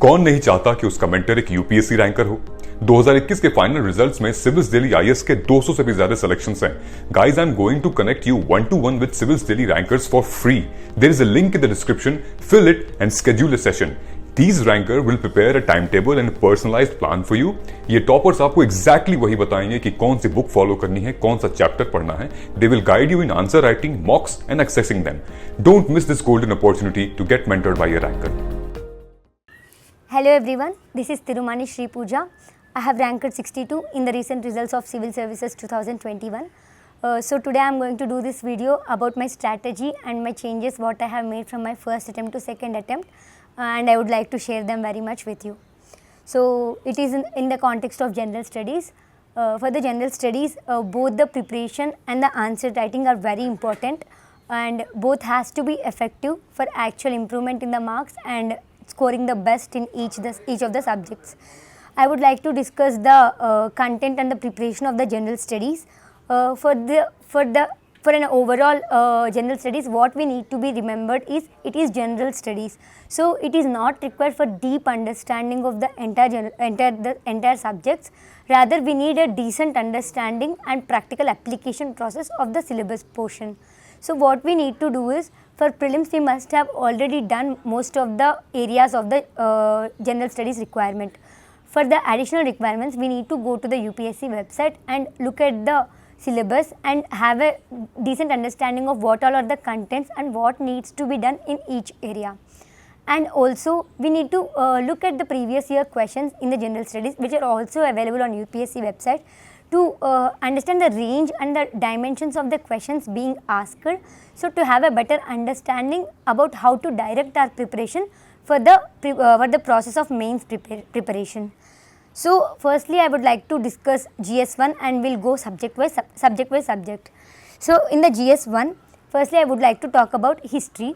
कौन नहीं चाहता कि उसका मेंटर एक यूपीएससी रैंकर हो। 2021 के फाइनल रिजल्ट्स में सिविल्स डेली आईएएस के 200 से भी ज्यादा सिलेक्शंस हैं। Guys, I am going to connect you 1-to-1 with Civils Daily rankers for free. There is a link in the description, fill it and schedule a session. These ranker will prepare a timetable and a personalized plan for you. ये toppers आपको exactly वही बताएंगे कि कौन सी book follow करनी है, कौन सा चैप्टर पढ़ना है. They will guide you in answer writing, mocks and accessing them. Don't miss this golden opportunity to get mentored by a ranker. Hello everyone, this is Tirumani Sri Pooja. I have ranked 62 in the recent results of Civil Services 2021. So today I am going to do this video about my strategy and my changes what I have made from my first attempt to second attempt, and I would like to share them very much with you. So it is in the context of general studies. For the general studies, both the preparation and the answer writing are very important, and both has to be effective for actual improvement in the marks and scoring the best in each of the subjects. I would like to discuss the content and the preparation of the general studies. For an overall general studies, what we need to be remembered is it is general studies. So it is not required for deep understanding of the entire subjects. Rather, we need a decent understanding and practical application process of the syllabus portion. So what we need to do is, for prelims we must have already done most of the areas of the general studies requirement. For the additional requirements, we need to go to the UPSC website and look at the syllabus and have a decent understanding of what all are the contents and what needs to be done in each area. And also we need to look at the previous year questions in the general studies, which are also available on UPSC website, to understand the range and the dimensions of the questions being asked, so to have a better understanding about how to direct our preparation for the process of mains preparation. So firstly, I would like to discuss GS1 and we'll go subject by subject. So in the GS1, firstly I would like to talk about history.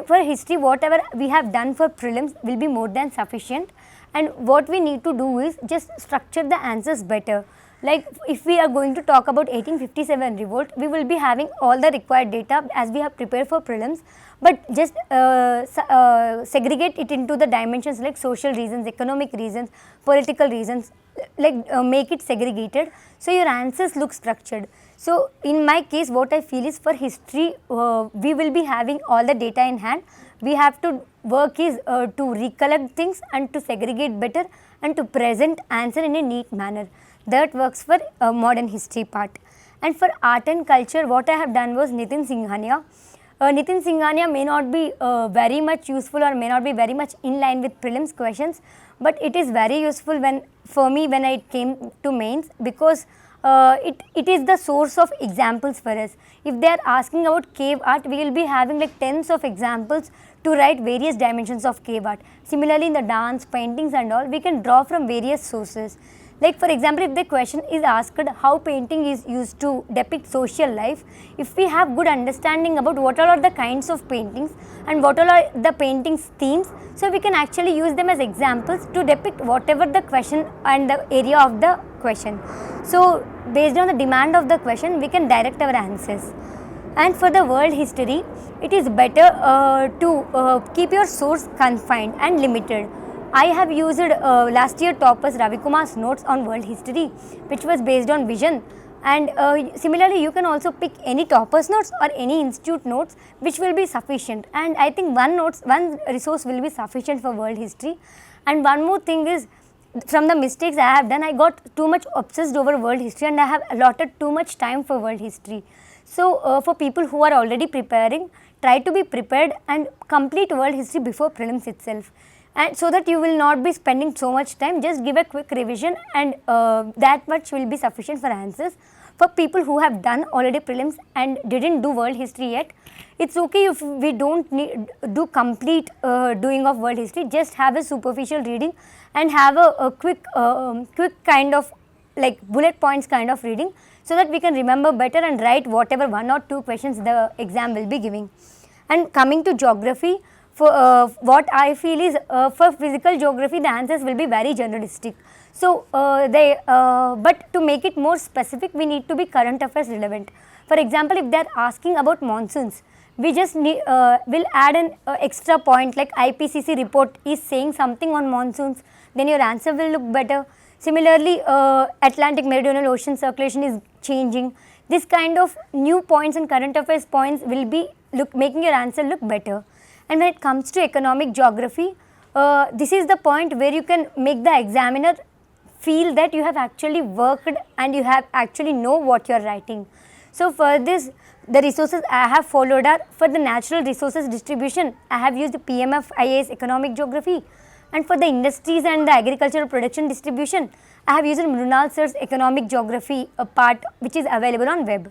For history, whatever we have done for prelims will be more than sufficient, and what we need to do is just structure the answers better. Like if we are going to talk about 1857 revolt, we will be having all the required data as we have prepared for prelims, but just segregate it into the dimensions like social reasons, economic reasons, political reasons, like make it segregated so your answers look structured. So in my case, what I feel is, for history we will be having all the data in hand. We have to work is to recollect things and to segregate better and to present answer in a neat manner. That works for modern history part. And for art and culture, what I have done was Nitin Singhania. Nitin Singhania may not be very much useful or may not be very much in line with prelims questions, but it is very useful for me when I came to mains, because it is the source of examples for us. If they are asking about cave art, we will be having like tens of examples to write various dimensions of cave art. Similarly, in the dance, paintings and all, we can draw from various sources. Like for example, if the question is asked how painting is used to depict social life, if we have good understanding about what all are the kinds of paintings and what all are the paintings themes, so we can actually use them as examples to depict whatever the question and the area of the question. So based on the demand of the question, we can direct our answers. And for the world history, it is better to keep your source confined and limited. I have used last year toppers Ravi Kumar's notes on world history, which was based on vision, and similarly you can also pick any toppers notes or any institute notes, which will be sufficient. And I think one resource will be sufficient for world history. And one more thing is, from the mistakes I have done, I got too much obsessed over world history and I have allotted too much time for world history. So for people who are already preparing, try to be prepared and complete world history before prelims itself. And so that you will not be spending so much time, just give a quick revision and that much will be sufficient for answers. For people who have done already prelims and didn't do world history yet, it's okay if we don't do complete doing of world history, just have a superficial reading and have a quick kind of like bullet points kind of reading, so that we can remember better and write whatever 1 or 2 questions the exam will be giving. And coming to geography, for what I feel is, for physical geography the answers will be very generalistic. So but to make it more specific, we need to be current affairs relevant. For example, if they are asking about monsoons, we just need, will add an extra point like IPCC report is saying something on monsoons, then your answer will look better. Similarly, Atlantic Meridional Ocean circulation is changing. This kind of new points and current affairs points will be making your answer look better. And when it comes to economic geography, this is the point where you can make the examiner feel that you have actually worked and you have actually know what you are writing. So for this, the resources I have followed are, for the natural resources distribution, I have used PMF IAS Economic Geography, and for the industries and the agricultural production distribution, I have used Mrunal sir's Economic Geography part, which is available on web.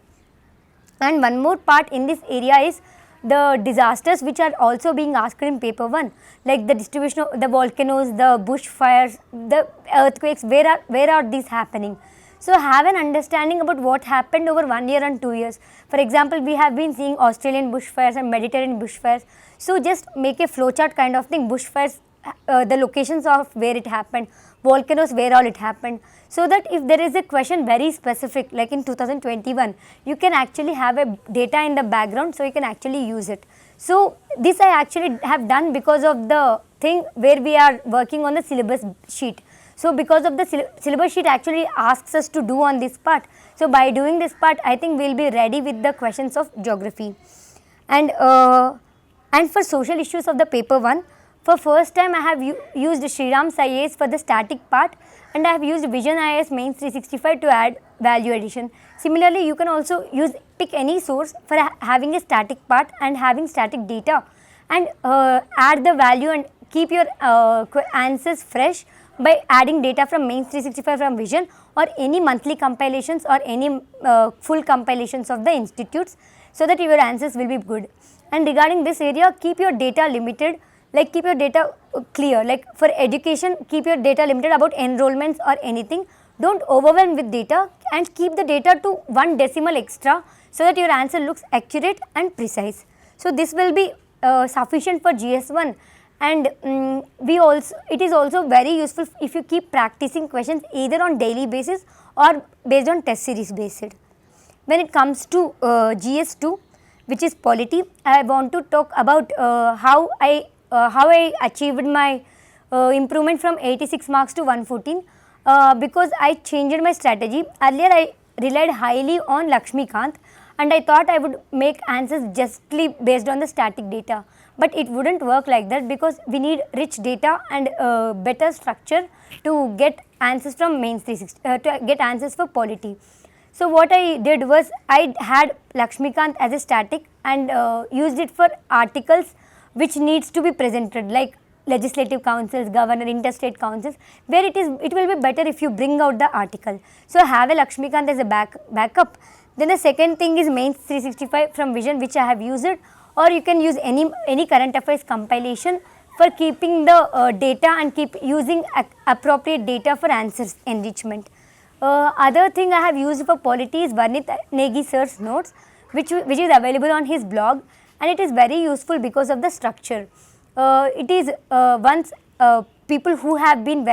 And one more part in this area is the disasters which are also being asked in paper 1, like the distribution of the volcanoes, the bushfires, the earthquakes, where are these happening. So have an understanding about what happened over 1 year and 2 years. For example, we have been seeing Australian bushfires and Mediterranean bushfires. So just make a flowchart kind of thing, bushfires, the locations of where it happened, volcanoes, where all it happened, so that if there is a question very specific like in 2021, you can actually have a data in the background, so you can actually use it. So this I actually have done because of the thing where we are working on the syllabus sheet. So because of the syllabus sheet actually asks us to do on this part. So by doing this part, I think we will be ready with the questions of geography. And for social issues of the paper 1, for first time I have used Shriram's IAS for the static part, and I have used Vision IAS Mains 365 to add value addition. Similarly, you can also pick any source for having a static part and having static data, and add the value and keep your answers fresh by adding data from Mains 365 from Vision, or any monthly compilations or any full compilations of the institutes, so that your answers will be good. And regarding this area, keep your data limited, like keep your data clear, like for education, keep your data limited about enrollments or anything. Don't overwhelm with data, and keep the data to 1 decimal extra, so that your answer looks accurate and precise. So this will be sufficient for GS1, and it is also very useful if you keep practicing questions either on daily basis or based on test series based. When it comes to GS2, which is Polity, I want to talk about how I achieved my improvement from 86 marks to 114, because I changed my strategy. Earlier I relied highly on Lakshmikant, and I thought I would make answers justly based on the static data, but it wouldn't work like that, because we need rich data and better structure to get answers from Mains 360, to get answers for Polity. So what I did was, I had Lakshmikant as a static and used it for articles which needs to be presented, like legislative councils, governor, interstate councils, where it will be better if you bring out the article. So have a Lakshmikant as a backup. Then the second thing is Mains 365 from Vision, which I have used, or you can use any current affairs compilation for keeping the data and keep using appropriate data for answers enrichment. Other thing I have used for Polity is Varnit Negi sir's notes, which is available on his blog, and it is very useful because of the structure. It is once people who have been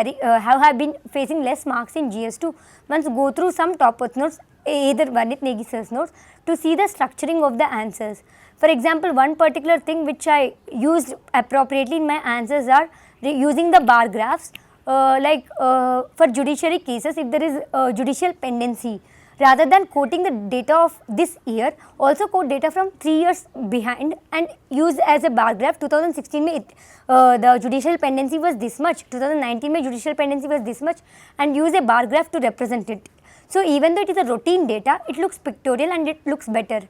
facing less marks in GS2 once go through some top notes, either Varnit Negi sir's notes, to see the structuring of the answers. For example, one particular thing which I used appropriately in my answers are using the bar graphs. For judiciary cases, if there is judicial pendency, rather than quoting the data of this year, also quote data from 3 years behind and use as a bar graph. 2016 mein the judicial pendency was this much, 2019 mein judicial pendency was this much, and use a bar graph to represent it. So even though it is a routine data, it looks pictorial and it looks better.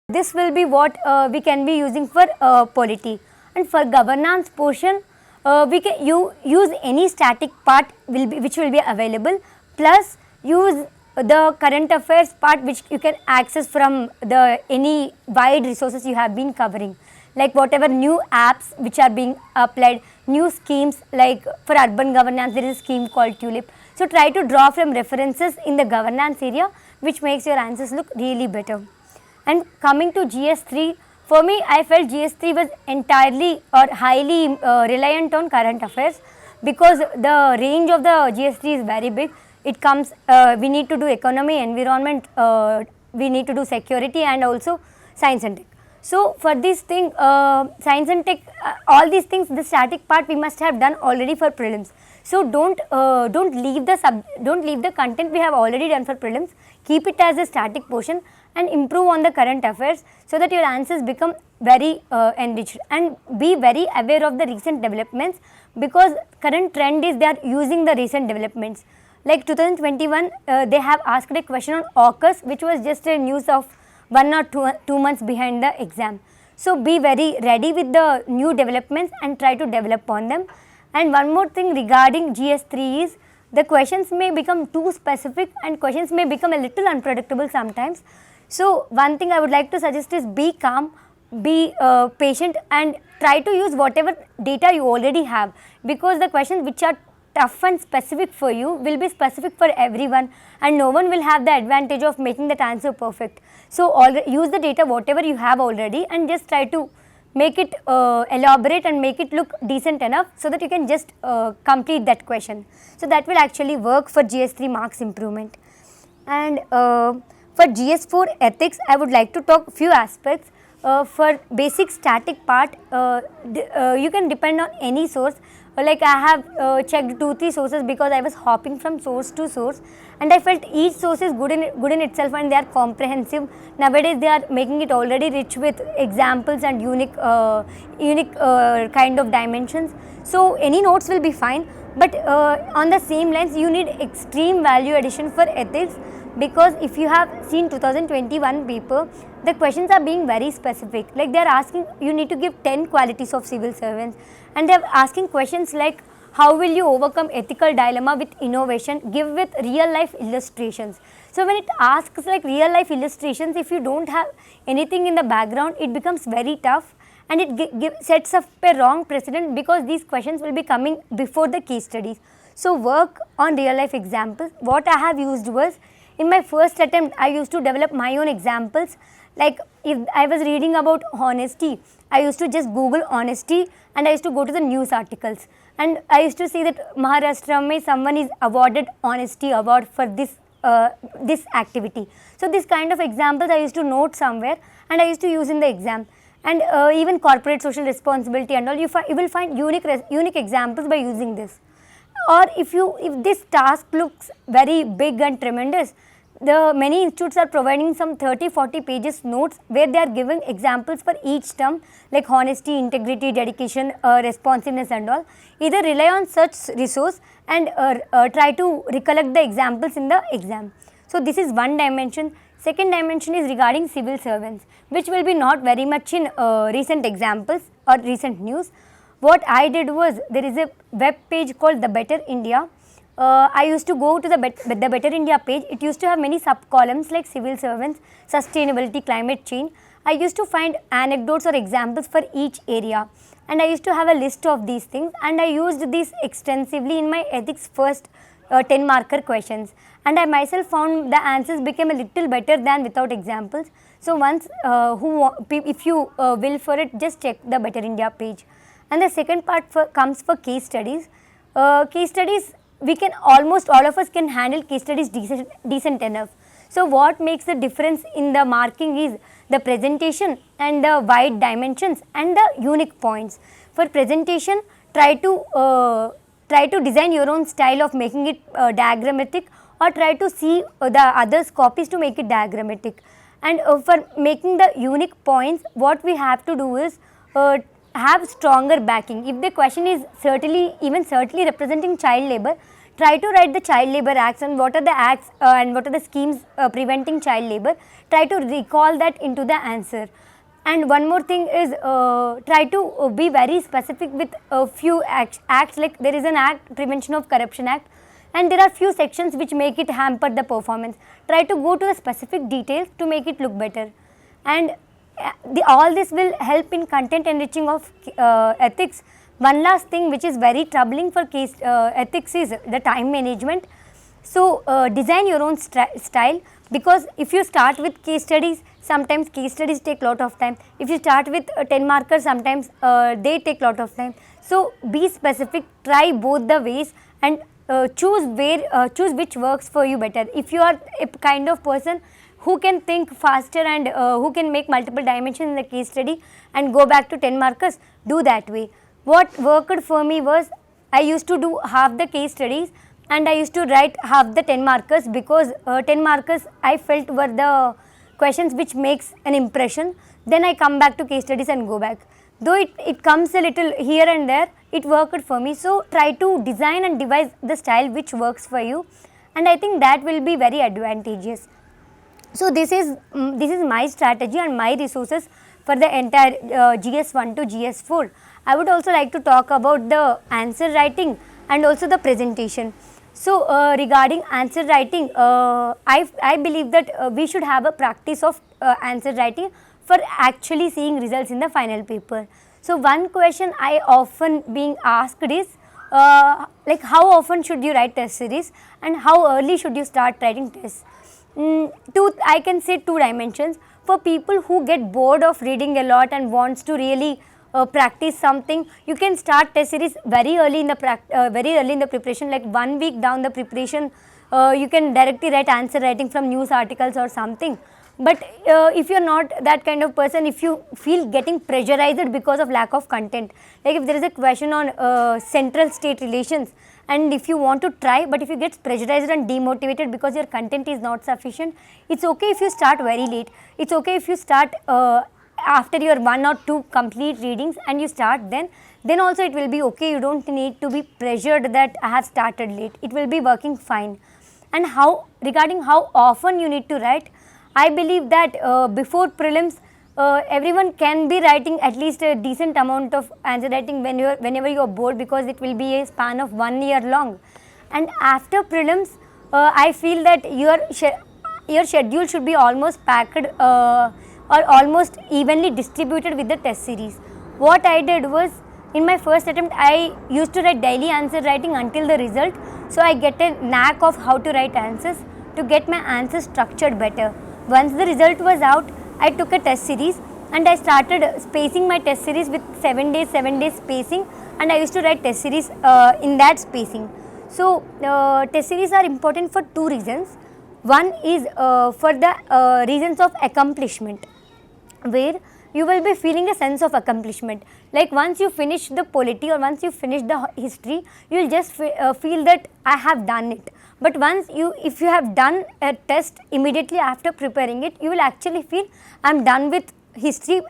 This will be what we can be using for Polity. And for governance portion, we can use any static part which will be available, plus use the current affairs part which you can access from any wide resources you have been covering, like whatever new apps which are being applied, new schemes, like for urban governance there is a scheme called Tulip. So try to draw from references in the governance area, which makes your answers look really better. And coming to GS3, for me I felt GS3 was entirely or highly reliant on current affairs, because the range of the GS3 is very big. It comes, we need to do economy, environment, we need to do security, and also science and tech. So for this thing, science and tech, all these things, the static part we must have done already for prelims. So don't leave the content we have already done for prelims. Keep it as a static portion and improve on the current affairs so that your answers become very enriched, and be very aware of the recent developments, because current trend is they are using the recent developments. Like 2021, they have asked a question on AUKUS, which was just a news of 1 or 2 months behind the exam. So be very ready with the new developments and try to develop on them. And one more thing regarding GS3 is the questions may become too specific and questions may become a little unpredictable sometimes. So one thing I would like to suggest is be calm, be patient, and try to use whatever data you already have, because the questions which are tough and specific for you will be specific for everyone, and no one will have the advantage of making that answer perfect. So use the data whatever you have already and just try to make it elaborate and make it look decent enough so that you can just complete that question. So that will actually work for GS3 marks improvement. And for GS4 ethics, I would like to talk few aspects. For basic static part, you can depend on any source. Like I have checked 2-3 sources because I was hopping from source to source, and I felt each source is good in itself and they are comprehensive. Nowadays they are making it already rich with examples and unique kind of dimensions. So any notes will be fine, but on the same lines you need extreme value addition for ethics, because if you have seen 2021 paper, the questions are being very specific. Like they are asking, you need to give 10 qualities of civil servants, and they are asking questions like, how will you overcome ethical dilemma with innovation, give with real life illustrations. So when it asks like real life illustrations, if you don't have anything in the background, it becomes very tough, and it sets up a wrong precedent, because these questions will be coming before the case studies. So work on real life examples. What I have used was, in my first attempt, I used to develop my own examples. Like if I was reading about honesty, I used to just Google honesty and I used to go to the news articles. And I used to see that Maharashtra mein someone is awarded honesty award for this activity. So this kind of examples I used to note somewhere and I used to use in the exam. And even corporate social responsibility and all, you will find unique examples by using this. Or if this task looks very big and tremendous, the many institutes are providing some 30-40 pages notes where they are giving examples for each term, like honesty, integrity, dedication, responsiveness and all. Either rely on such resource and try to recollect the examples in the exam. So this is one dimension. Second dimension is regarding civil servants, which will be not very much in recent examples or recent news. What I did was, there is a web page called The Better India. I used to go to the Better India page. It used to have many sub-columns like civil servants, sustainability, climate change. I used to find anecdotes or examples for each area, and I used to have a list of these things, and I used these extensively in my ethics first 10 marker questions, and I myself found the answers became a little better than without examples. So once if you will for it, just check the Better India page. And the second part comes for case studies. Case studies, we can almost all of us can handle case studies decent enough. So what makes the difference in the marking is the presentation and the wide dimensions and the unique points. For presentation, try to design your own style of making it diagrammatic, or try to see the others' copies to make it diagrammatic. And for making the unique points, what we have to do is have stronger backing. If the question is certainly representing child labor, try to write the child labor acts and what are the acts and what are the schemes preventing child labor. Try to recall that into the answer. And one more thing is, try to be very specific with a few acts. Like there is an act, Prevention of Corruption Act, and there are few sections which make it hamper the performance. Try to go to the specific details to make it look better. And all this will help in content enriching of ethics. One last thing which is very troubling for case ethics is the time management. So design your own style, because if you start with case studies, sometimes case studies take lot of time. If you start with 10 markers, sometimes they take lot of time. So be specific, try both the ways, and choose which works for you better. If you are a kind of person who can think faster and who can make multiple dimensions in the case study and go back to 10 markers, do that way. What worked for me was I used to do half the case studies and I used to write half the 10 markers, because 10 markers I felt were the questions which makes an impression. Then I come back to case studies and go back. Though it comes a little here and there, it worked for me. So try to design and devise the style which works for you, and I think that will be very advantageous. So this is my strategy and my resources for the entire GS1 to GS4. I would also like to talk about the answer writing and also the presentation. So regarding answer writing, I believe that we should have a practice of answer writing for actually seeing results in the final paper. So one question I often being asked is like how often should you write test series and how early should you start writing tests? I can say two dimensions. For people who get bored of reading a lot and wants to really practice something, you can start test series very early in the preparation, like 1 week down the preparation. You can directly write answer writing from news articles or something. But if you are not that kind of person, if you feel getting pressurized because of lack of content, like if there is a question on central state relations, and if you want to try, but if you get pressurized and demotivated because your content is not sufficient, it's okay if you start very late. It's okay if you start after your 1 or 2 complete readings and you start then also it will be okay. You don't need to be pressured that I have started late. It will be working fine. And regarding how often you need to write, I believe that before prelims, everyone can be writing at least a decent amount of answer writing whenever you are bored, because it will be a span of 1 year long. And after prelims, I feel that your schedule should be almost packed or almost evenly distributed with the test series. What I did was, in my first attempt, I used to write daily answer writing until the result, so I get a knack of how to write answers to get my answers structured better. Once the result was out, I took a test series and I started spacing my test series with 7 days spacing, and I used to write test series in that spacing. So test series are important for 2 reasons. One is for the reasons of accomplishment, where you will be feeling a sense of accomplishment. Like once you finish the polity or once you finish the history, you will just feel that I have done it. But if you have done a test immediately after preparing it, you will actually feel I am done with history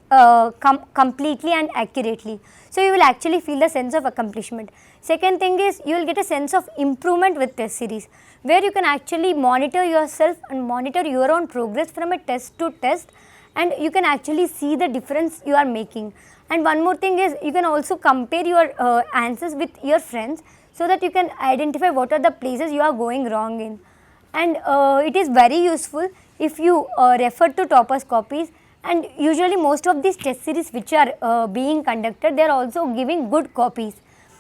completely and accurately. So you will actually feel the sense of accomplishment. Second thing is, you will get a sense of improvement with test series, where you can actually monitor yourself and monitor your own progress from a test to test, and you can actually see the difference you are making. And one more thing is, you can also compare your answers with your friends, so that you can identify what are the places you are going wrong in. And it is very useful if you refer to toppers copies, and usually most of these test series which are being conducted, they are also giving good copies.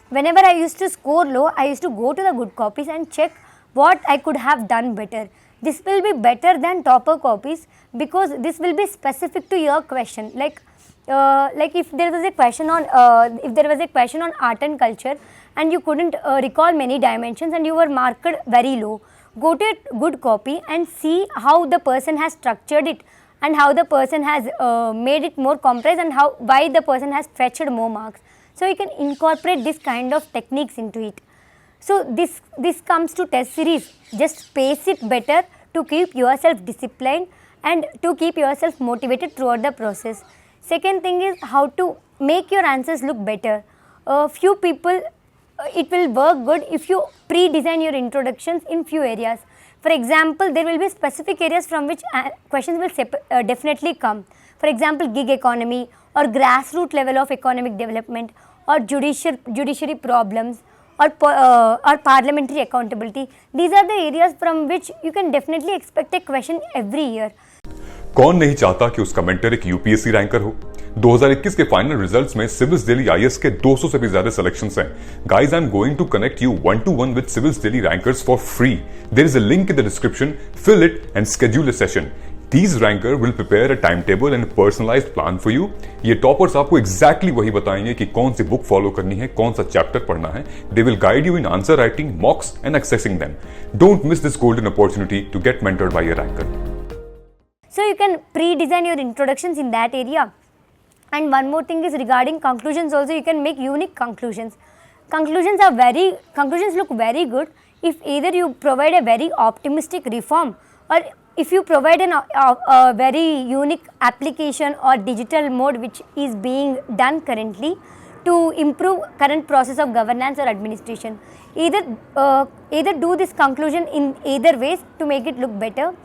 Whenever I used to score low, I used to go to the good copies and check what I could have done better. This will be better than topper copies, because this will be specific to your question. Like if there was a question on art and culture and you couldn't recall many dimensions and you were marked very low, go to a good copy and see how the person has structured it and how the person has made it more compressed and why the person has fetched more marks. So you can incorporate this kind of techniques into it. So this comes to test series. Just space it better to keep yourself disciplined and to keep yourself motivated throughout the process. Second thing is how to make your answers look better. Few people, it will work good if you pre-design your introductions in few areas. For example, there will be specific areas from which questions will definitely come. For example, gig economy or grassroots level of economic development or judiciary problems or parliamentary accountability. These are the areas from which you can definitely expect a question every year. कौन नहीं चाहता कि उसका mentor एक UPSC ranker हो? 2021 के final results में Civils Daily IAS के 200 से भी ज्यादा सिलेक्शंस हैं. Guys, I'm going to connect you 1-to-1 with Civils Daily rankers for free. There is a link in the description. Fill it and schedule a session. These ranker will prepare a timetable and a personalized plan for you. ये toppers आपको exactly वही बताएंगे कि कौन सी book follow करनी है, कौन सा चैप्टर पढ़ना है. They will guide you in answer writing, mocks and accessing them. Don't miss this golden opportunity to get mentored by a ranker. So you can pre-design your introductions in that area. And one more thing is regarding conclusions also, you can make unique conclusions. Conclusions look very good if either you provide a very optimistic reform, or if you provide a very unique application or digital mode which is being done currently to improve current process of governance or administration. Either do this conclusion in either ways to make it look better.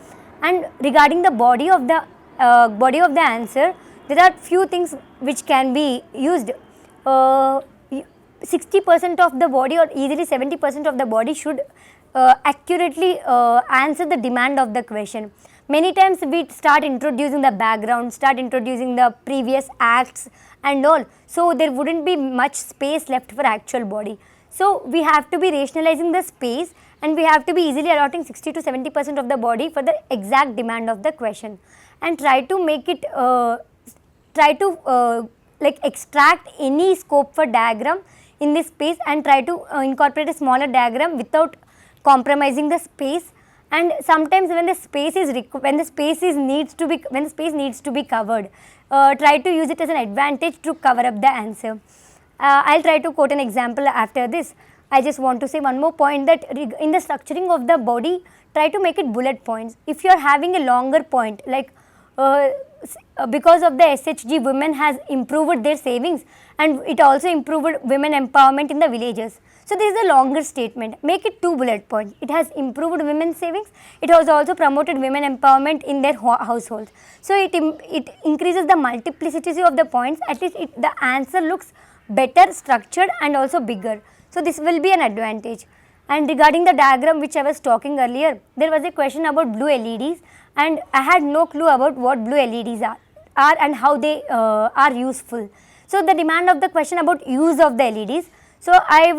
And regarding the body of the answer, there are few things which can be used. 60% of the body or easily 70% of the body should accurately answer the demand of the question. Many times we start introducing the background, start introducing the previous acts and all, so there wouldn't be much space left for actual body. So we have to be rationalizing the space, and we have to be easily allotting 60 to 70% of the body for the exact demand of the question, and try to make it like extract any scope for diagram in this space, and try to incorporate a smaller diagram without compromising the space. And sometimes when the space needs to be covered, try to use it as an advantage to cover up the answer. I'll try to quote an example after this. I just want to say one more point, that in the structuring of the body, try to make it bullet points. If you are having a longer point, like because of the SHG, women has improved their savings, and it also improved women empowerment in the villages. So this is a longer statement. Make it 2 bullet points. It has improved women's savings. It has also promoted women empowerment in their households. So it increases the multiplicity of the points. At least the answer looks better structured and also bigger. So this will be an advantage. And regarding the diagram which I was talking earlier, there was a question about blue LEDs, and I had no clue about what blue LEDs are and how they are useful. So the demand of the question about use of the LEDs. So I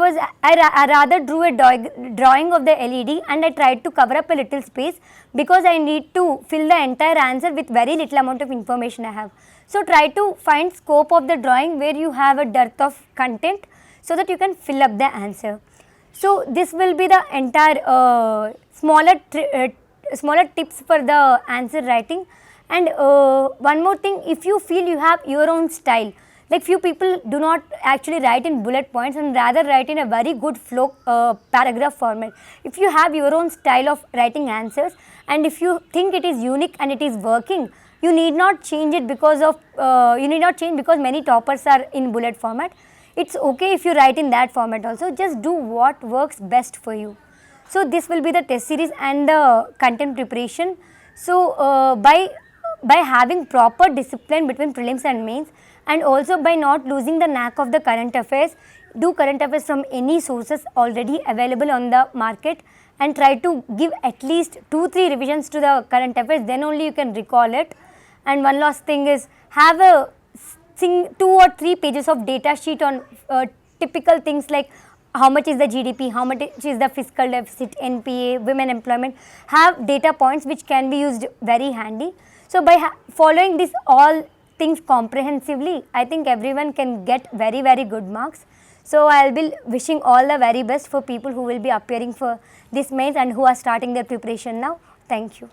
rather drew a drawing of the LED, and I tried to cover up a little space because I need to fill the entire answer with very little amount of information I have. So try to find scope of the drawing where you have a dearth of content, so that you can fill up the answer. So this will be the entire smaller tips for the answer writing. And one more thing, if you feel you have your own style, like few people do not actually write in bullet points and rather write in a very good flow paragraph format. If you have your own style of writing answers, and if you think it is unique and it is working, you need not change it because many toppers are in bullet format. It's okay if you write in that format also. Just do what works best for you. So this will be the test series and the content preparation. So by having proper discipline between prelims and mains, and also by not losing the knack of the current affairs, do current affairs from any sources already available on the market, and try to give at least 2-3 revisions to the current affairs, then only you can recall it. And one last thing is, have a 2 or 3 pages of data sheet on typical things like how much is the GDP, how much is the fiscal deficit, NPA, women employment. Have data points which can be used very handy. So by following this all things comprehensively, I think everyone can get very, very good marks. So I will be wishing all the very best for people who will be appearing for this mains and who are starting their preparation now. Thank you.